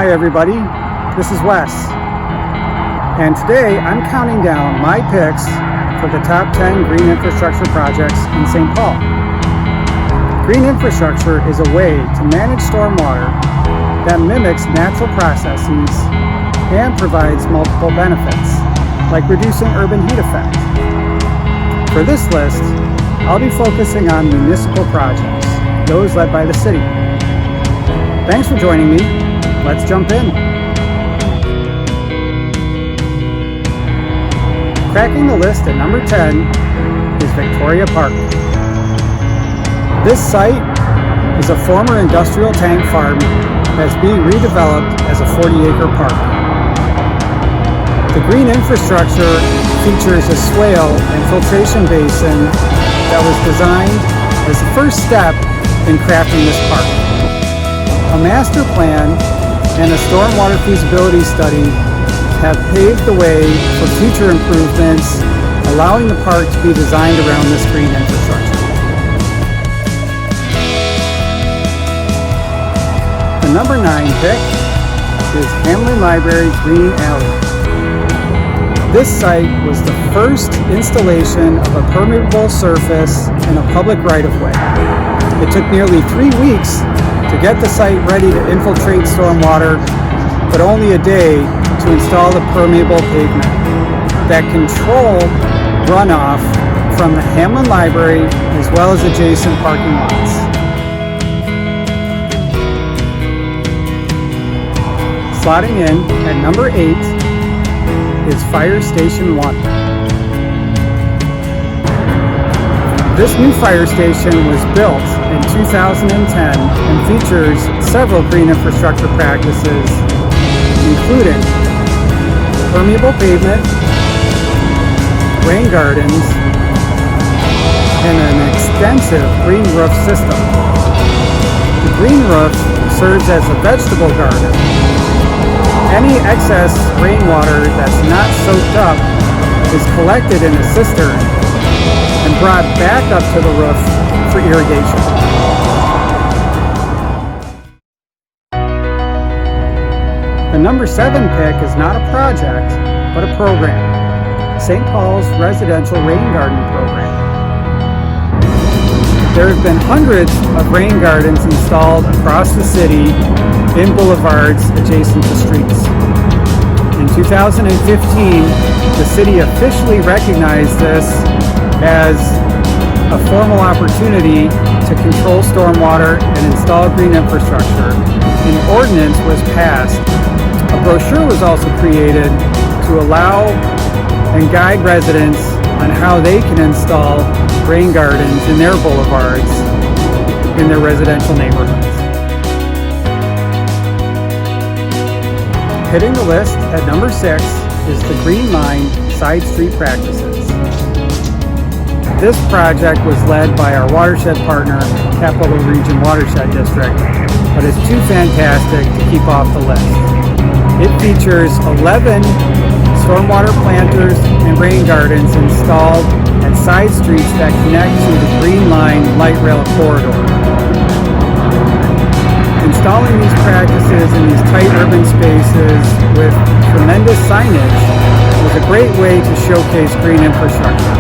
Hi everybody, this is Wes, and today I'm counting down my picks for the top 10 green infrastructure projects in St. Paul. Green infrastructure is a way to manage stormwater that mimics natural processes and provides multiple benefits, like reducing urban heat effect. For this list, I'll be focusing on municipal projects, those led by the city. Thanks for joining me. Let's jump in. Cracking the list at number 10 is Victoria Park. This site is a former industrial tank farm that's being redeveloped as a 40-acre park. The green infrastructure features a swale and filtration basin that was designed as the first step in crafting this park. A master plan and a stormwater feasibility study have paved the way for future improvements, allowing the park to be designed around this green infrastructure. The number 9 pick is Hamlin Library Green Alley. This site was the first installation of a permeable surface in a public right-of-way. It took nearly 3 weeks to get the site ready to infiltrate stormwater, but only a day to install the permeable pavement that controlled runoff from the Hamlin Library as well as adjacent parking lots. Slotting in at number 8 is Fire Station 1. This new fire station was built in 2010 and features several green infrastructure practices, including permeable pavement, rain gardens, and an extensive green roof system. The green roof serves as a vegetable garden. Any excess rainwater that's not soaked up is collected in a cistern and brought back up to the roof for irrigation. The number 7 pick is not a project, but a program. St. Paul's Residential Rain Garden Program. There have been hundreds of rain gardens installed across the city in boulevards adjacent to streets. In 2015, the city officially recognized this as a formal opportunity to control stormwater and install green infrastructure. An ordinance was passed. A brochure was also created to allow and guide residents on how they can install rain gardens in their boulevards in their residential neighborhoods. Hitting the list at number 6 is the Green Line Side Street Practices. This project was led by our watershed partner, Capital Region Watershed District, but it's too fantastic to keep off the list. It features 11 stormwater planters and rain gardens installed at side streets that connect to the Green Line light rail corridor. Installing these practices in these tight urban spaces with tremendous signage was a great way to showcase green infrastructure.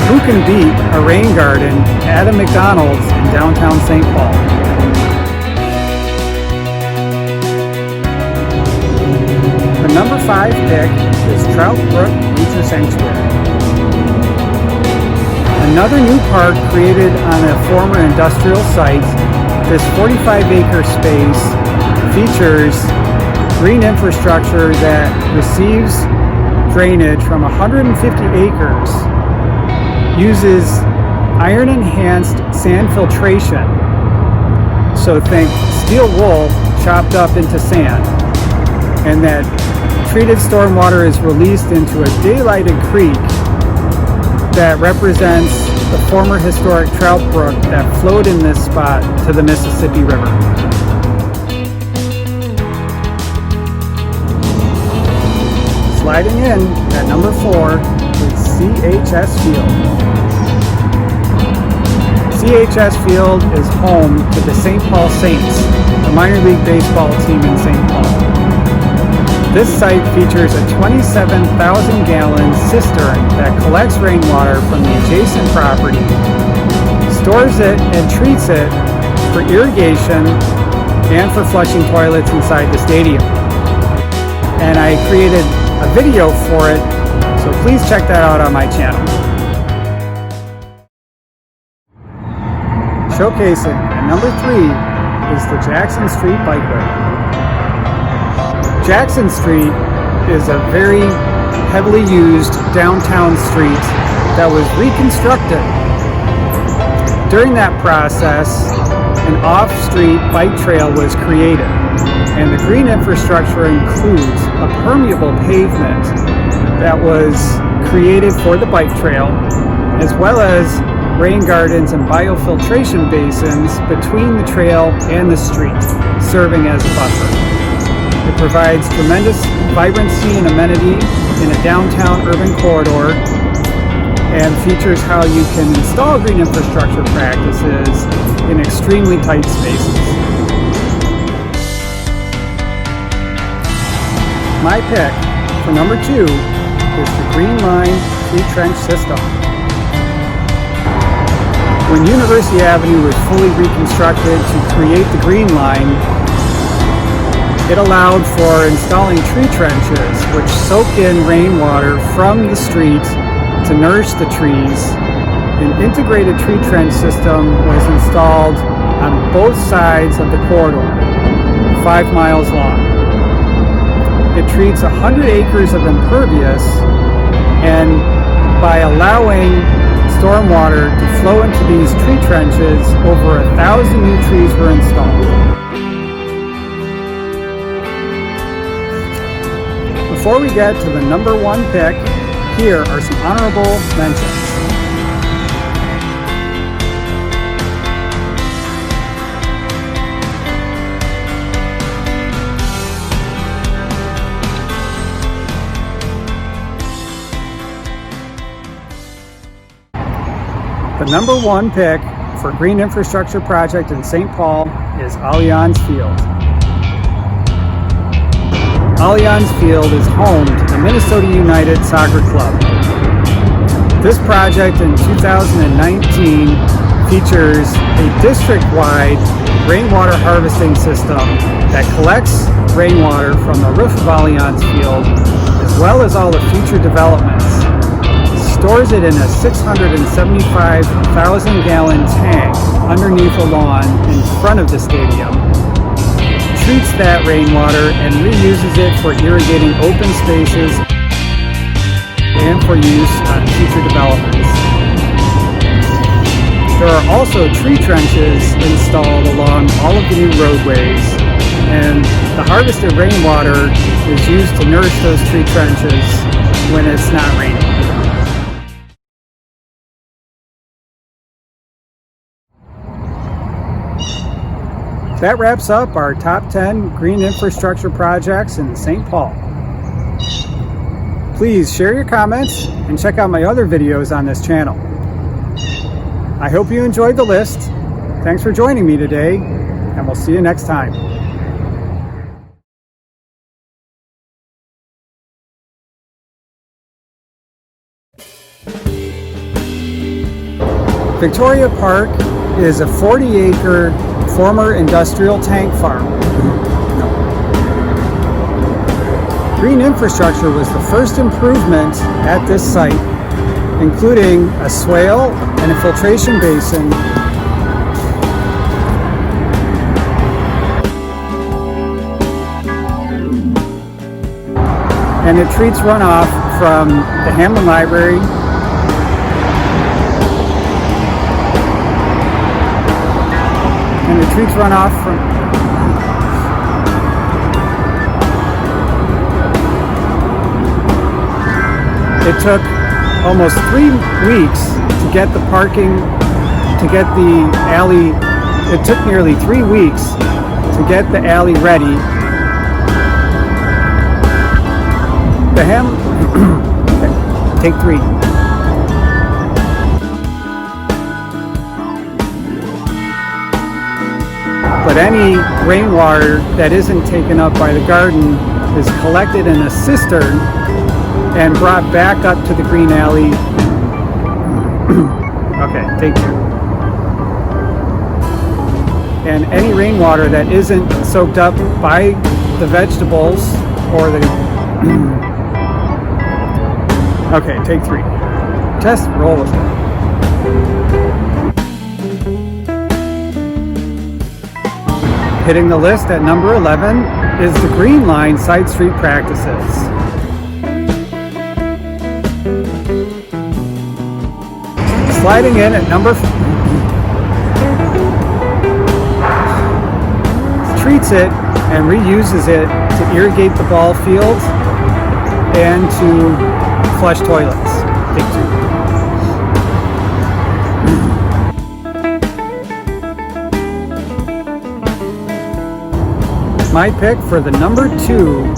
Who can beat a rain garden at a McDonald's in downtown St. Paul? The number 5 pick is Trout Brook Nature Sanctuary. Another new park created on a former industrial site. This 45-acre space features green infrastructure that receives drainage from 150 acres, uses iron-enhanced sand filtration, so think steel wool chopped up into sand, and that treated stormwater is released into a daylighted creek that represents the former historic trout brook that flowed in this spot to the Mississippi River. Sliding in at number 4 is CHS Field. CHS Field is home to the St. Paul Saints, a minor league baseball team in St. Paul. This site features a 27,000-gallon cistern that collects rainwater from the adjacent property, stores it and treats it for irrigation and for flushing toilets inside the stadium. And I created a video for it, so please check that out on my channel. Showcasing at number 3 is the Jackson Street Bikeway. Jackson Street is a very heavily used downtown street that was reconstructed. During that process, an off-street bike trail was created, and the green infrastructure includes a permeable pavement that was created for the bike trail, as well as rain gardens and biofiltration basins between the trail and the street, serving as a buffer. It provides tremendous vibrancy and amenity in a downtown urban corridor and features how you can install green infrastructure practices in extremely tight spaces. My pick for number 2 is the Green Line tree trench system. When University Avenue was fully reconstructed to create the Green Line, it allowed for installing tree trenches which soak in rainwater from the street to nourish the trees. An integrated tree trench system was installed on both sides of the corridor, 5 miles long. It treats 100 acres of impervious, and by allowing stormwater to flow into these tree trenches, over 1,000 new trees were installed. Before we get to the number 1 pick, here are some honorable mentions. The number 1 pick for green infrastructure project in St. Paul is Allianz Field. Allianz Field is home to the Minnesota United Soccer Club. This project in 2019 features a district-wide rainwater harvesting system that collects rainwater from the roof of Allianz Field, as well as all the future developments, stores it in a 675,000-gallon tank underneath a lawn in front of the stadium, treats that rainwater and reuses it for irrigating open spaces and for use on future developments. There are also tree trenches installed along all of the new roadways, and the harvested rainwater is used to nourish those tree trenches when it's not raining. That wraps up our top 10 green infrastructure projects in St. Paul. Please share your comments and check out my other videos on this channel. I hope you enjoyed the list. Thanks for joining me today, and we'll see you next time. Victoria Park is a 40-acre former industrial tank farm. Green infrastructure was the first improvement at this site, including a swale and a filtration basin, and it treats runoff from the Hamlin Library, and it treats runoff from It took almost 3 weeks to get the parking, to get the alley. It took nearly 3 weeks to get the alley ready. Okay, take 3. but any rainwater that isn't taken up by the garden is collected in a cistern and brought back up to the green alley. Okay, take two. And any rainwater that isn't soaked up by the vegetables or the... Okay, take three. Just roll with it. Hitting the list at number 11 is the Green Line Side Street Practices. Sliding in at number 4. Treats it and reuses it to irrigate the ball fields and to flush toilets. Take two. My pick for the number 2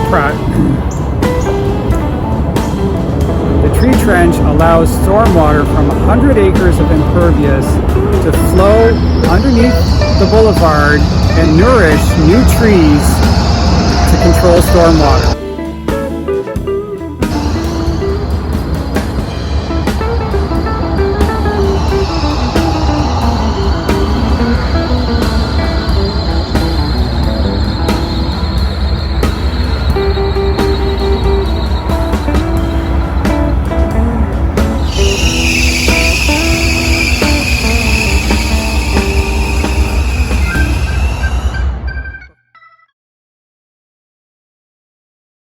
project. The tree trench allows stormwater from 100 acres of impervious to flow underneath the boulevard and nourish new trees to control stormwater.